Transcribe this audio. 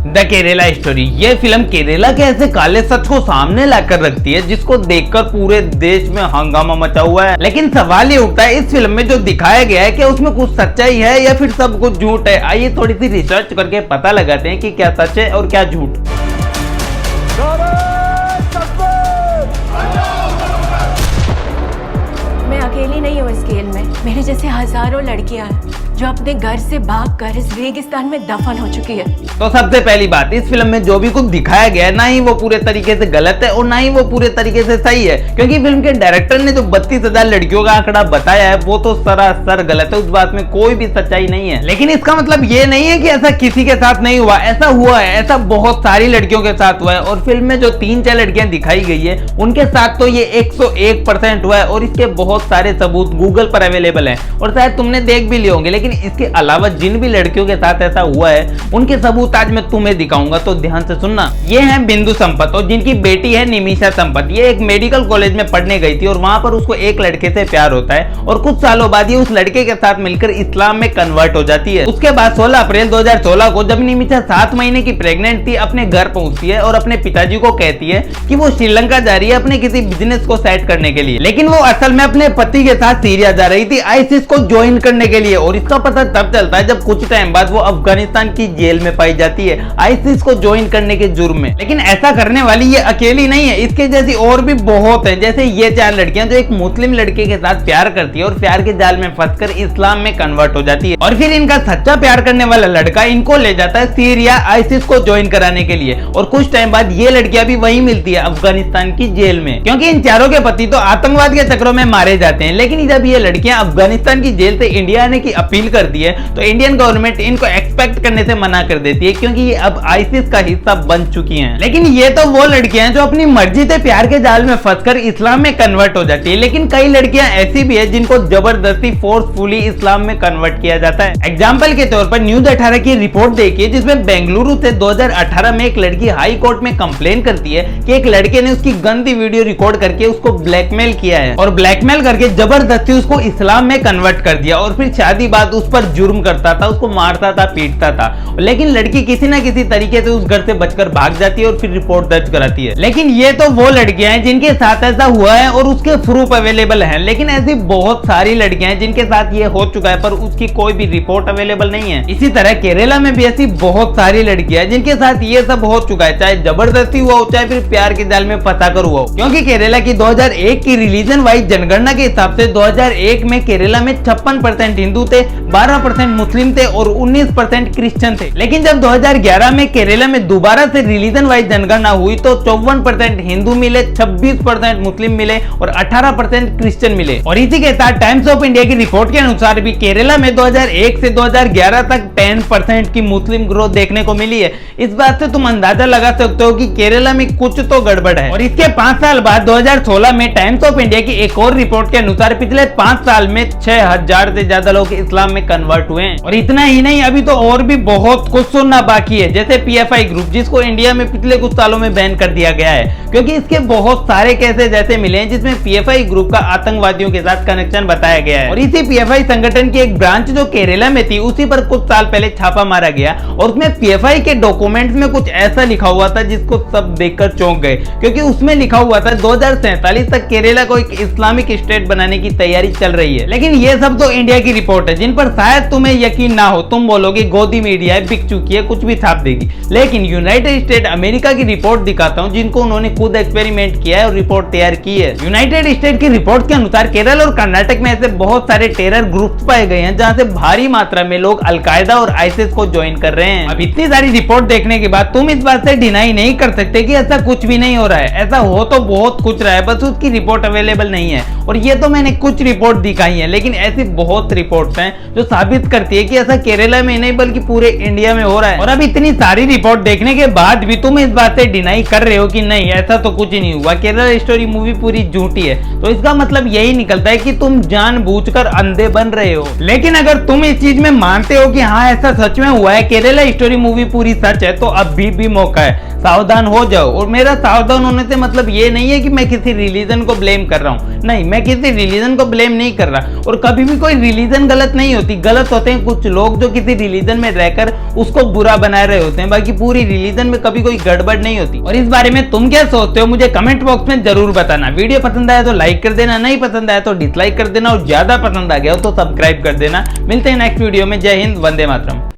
The Kerala story. ये film Kerala के ऐसे काले सच को सामने लाकर रखती है जिसको देखकर पूरे देश में हंगामा मचा हुआ है। लेकिन सवाल ये उठता है, इस फिल्म में जो दिखाया गया है क्या उसमें कुछ सच्चाई है या फिर सब कुछ झूठ है? आइए थोड़ी सी रिसर्च करके पता लगाते हैं कि क्या सच है और क्या झूठ। मैं अकेली नहीं हूँ इस खेल में। मेरे जैसे हजारों लड़कियां हैं जो अपने घर से भागकर इस रेगिस्तान में दफन हो चुकी है। तो सबसे पहली बात, इस फिल्म में जो भी कुछ दिखाया गया है ना ही वो पूरे तरीके से गलत है और ना ही वो पूरे तरीके से सही है, क्योंकि फिल्म के डायरेक्टर ने जो 32,000 लड़कियों का आंकड़ा बताया है वो तो सरासर गलत है। उस बात में कोई भी सच्चाई नहीं है। लेकिन इसका मतलब ये नहीं है कि ऐसा किसी के साथ नहीं हुआ, ऐसा हुआ है, ऐसा बहुत सारी लड़कियों के साथ हुआ है। और फिल्म में जो 3-4 लड़कियां दिखाई गई है उनके साथ तो ये 101% हुआ है और इसके बहुत सारे सबूत गूगल पर अवेलेबल है और शायद तुमने देख भी लिए होंगे। लेकिन इसके अलावा जिन भी लड़कियों के साथ ऐसा हुआ है उनके सबूत आज मैं तुम्हें दिखाऊंगा, तो ध्यान से सुनना। ये है बिंदु संपत और जिनकी बेटी है निमिषा संपत। ये एक मेडिकल कॉलेज में पढ़ने गई थी और वहां पर उसको एक लड़के से प्यार होता है और कुछ सालों बाद ये उस लड़के के साथ मिलकर इस्लाम में कन्वर्ट हो जाती है। उसके बाद 16 अप्रैल 2016 को जब निमिषा 7 महीने की प्रेग्नेंट थी, अपने घर पहुंचती है और अपने पिताजी को कहती है कि वो श्रीलंका जा रही है अपने किसी बिजनेस को सेट करने के लिए। लेकिन वो असल में अपने पति के साथ सीरिया जा रही थी आईसिस को ज्वाइन करने के लिए। और इसका पता तब चलता है जब कुछ टाइम बाद वो अफगानिस्तान की जेल में पाई जाती है आईसिस को ज्वाइन करने के जुर्म में। लेकिन ऐसा करने वाली ये अकेली नहीं है, इसके जैसी और भी बहुत है। जैसे ये 4 लड़कियां जो एक मुस्लिम लड़के के साथ प्यार करती है और प्यार के जाल में फंसकर इस्लाम में कन्वर्ट हो जाती है और फिर इनका सच्चा प्यार करने वाला लड़का इनको ले जाता है सीरिया आईसिस को ज्वाइन कराने के लिए। और कुछ टाइम बाद ये लड़कियां भी वही मिलती है अफगानिस्तान की जेल में, क्योंकि इन चारों के पति तो आतंकवाद के चक्रों में मारे जाते हैं। लेकिन जब ये लड़कियां अफगानिस्तान की जेल से इंडिया आने की अपील करती है तो इंडियन गवर्नमेंट इनको एक्सपेक्ट करने से मना कर देती है, क्योंकि ये अब आईसिस का हिस्सा बन चुकी हैं। लेकिन ये तो वो लड़कियां हैं जो अपनी मर्जी से प्यार के जाल में फंसकर इस्लाम में कन्वर्ट हो जाती है। लेकिन कई लड़कियां ऐसी भी है जिनको जबरदस्ती फोर्सफुली इस्लाम में कन्वर्ट किया जाता है। एग्जाम्पल के तौर पर न्यूज 18 की रिपोर्ट देखिए जिसमें बेंगलुरु से 2018 में एक लड़की हाई कोर्ट में कंप्लेन करती है कि एक लड़के ने उसकी गंदी वीडियो रिकॉर्ड करके उसको ब्लैकमेल किया है और ब्लैकमेल करके जबरदस्ती उसको इस्लाम में कन्वर्ट कर दिया और फिर शादी बाद उस पर जुर्म करता था, उसको मारता था, पीटता था। लेकिन लड़की किसी ना किसी तरीके से उस घर से बचकर भाग जाती है और फिर रिपोर्ट दर्ज कराती है। लेकिन ये तो वो लड़कियां हैं जिनके साथ ऐसा हुआ है और उसके प्रूफ अवेलेबल हैं। लेकिन ऐसी बहुत सारी लड़कियां हैं जिनके साथ ये हो चुका है पर उसकी कोई भी रिपोर्ट अवेलेबल नहीं है। इसी तरह केरला में भी ऐसी बहुत सारी लड़कियां हैं जिनके साथ ये सब हो चुका है, चाहे जबरदस्ती हुआ हो चाहे फिर प्यार के जाल में फंसाकर हुआ हो। क्योंकि केरला की 2001 की रिलीजन वाइज जनगणना के हिसाब से 2001 में केरला में 56% हिंदू थे, 12% मुस्लिम थे और 19% क्रिश्चियन थे। लेकिन जब 2011 में केरला में दोबारा से रिलीजन वाइज जनगणना हुई तो 54% हिंदू मिले, 26% मुस्लिम मिले और 18% क्रिश्चियन मिले। और इसी के साथ टाइम्स ऑफ इंडिया की रिपोर्ट के अनुसार भी केरला में 2001 से 2011 तक 10% की मुस्लिम ग्रोथ देखने को मिली है। इस बात से तुम अंदाजा लगा सकते हो कि केरला में कुछ तो गड़बड़ है। और इसके 5 साल बाद 2016 में टाइम्स ऑफ इंडिया की एक और रिपोर्ट के अनुसार पिछले 5 साल में 6000 से ज्यादा लोग इस्लाम में कन्वर्ट हुए हैं। और इतना ही नहीं, अभी तो और भी बहुत कुछ सुनना बाकी है। जैसे PFI ग्रुप जिसको इंडिया में पिछले कुछ सालों में बैन कर दिया गया है क्योंकि इसके बहुत सारे केसेस ऐसे मिले हैं जिसमें PFI ग्रुप का आतंकवादियों के साथ कनेक्शन बताया गया है। और इसी PFI संगठन की एक ब्रांच जो केरला में थी उसी पर कुछ साल पहले छापा मारा गया और उसमें PFI के डॉक्यूमेंट्स में कुछ ऐसा लिखा हुआ था जिसको सब देखकर चौंक गए, क्योंकि उसमें लिखा हुआ था 2047 तक केरला को एक इस्लामिक स्टेट बनाने की तैयारी चल रही है। लेकिन ये सब तो इंडिया की रिपोर्ट है जिन पर शायद तुम्हें यकीन ना हो। तुम बोलोगे गोदी मीडिया है, बिक चुकी है, कुछ भी छाप देगी। लेकिन यूनाइटेड स्टेट अमेरिका की रिपोर्ट दिखाता हूं जिनको उन्होंने खुद एक्सपेरिमेंट किया है और रिपोर्ट तैयार की है। यूनाइटेड स्टेट की रिपोर्ट के अनुसार केरल और कर्नाटक में ऐसे बहुत सारे टेरर ग्रुप्स पाए गए हैं जहां से भारी मात्रा में लोग अलकायदा और आईसिस को ज्वाइन कर रहे हैं। अब इतनी सारी रिपोर्ट देखने के बाद तुम इस बात से डिनाई नहीं कर सकते कि ऐसा कुछ भी नहीं हो रहा है। ऐसा हो तो बहुत कुछ रहा है, बस उसकी रिपोर्ट अवेलेबल नहीं है। और ये तो मैंने कुछ रिपोर्ट दिखाई है, लेकिन ऐसी बहुत रिपोर्ट्स हैं जो साबित करती है कि ऐसा केरला में नहीं बल्कि पूरे इंडिया में हो रहा है। और अब इतनी सारी रिपोर्ट देखने के बाद भी तुम इस बात से डिनाई कर रहे हो कि नहीं ऐसा तो कुछ ही नहीं हुआ, केरला स्टोरी मूवी पूरी झूठी है, तो इसका मतलब यही निकलता है कि तुम जानबूझकर अंधे बन रहे हो। लेकिन अगर तुम इस चीज में मानते हो कि हाँ ऐसा सच में हुआ है, केरला स्टोरी मूवी पूरी सच है, तो अभी भी मौका है। सावधान हो जाओ। और मेरा सावधान होने से मतलब ये नहीं है कि मैं किसी रिलीजन को ब्लेम कर रहा हूँ, नहीं, मैं किसी रिलीजन को ब्लेम नहीं कर रहा। और कभी भी कोई रिलीजन गलत नहीं होती, गलत होते हैं कुछ लोग जो किसी रिलीजन में रहकर उसको बुरा बना रहे होते हैं, बाकी पूरी रिलीजन में कभी कोई गड़बड़ नहीं होती। और इस बारे में तुम क्या सोचते हो मुझे कमेंट बॉक्स में जरूर बताना। वीडियो पसंद आया तो लाइक कर देना, नहीं पसंद आया तो डिसलाइक कर देना, और ज्यादा पसंद आ गया हो तो सब्सक्राइब कर देना। मिलते हैं नेक्स्ट वीडियो में। जय हिंद, वंदे मातरम।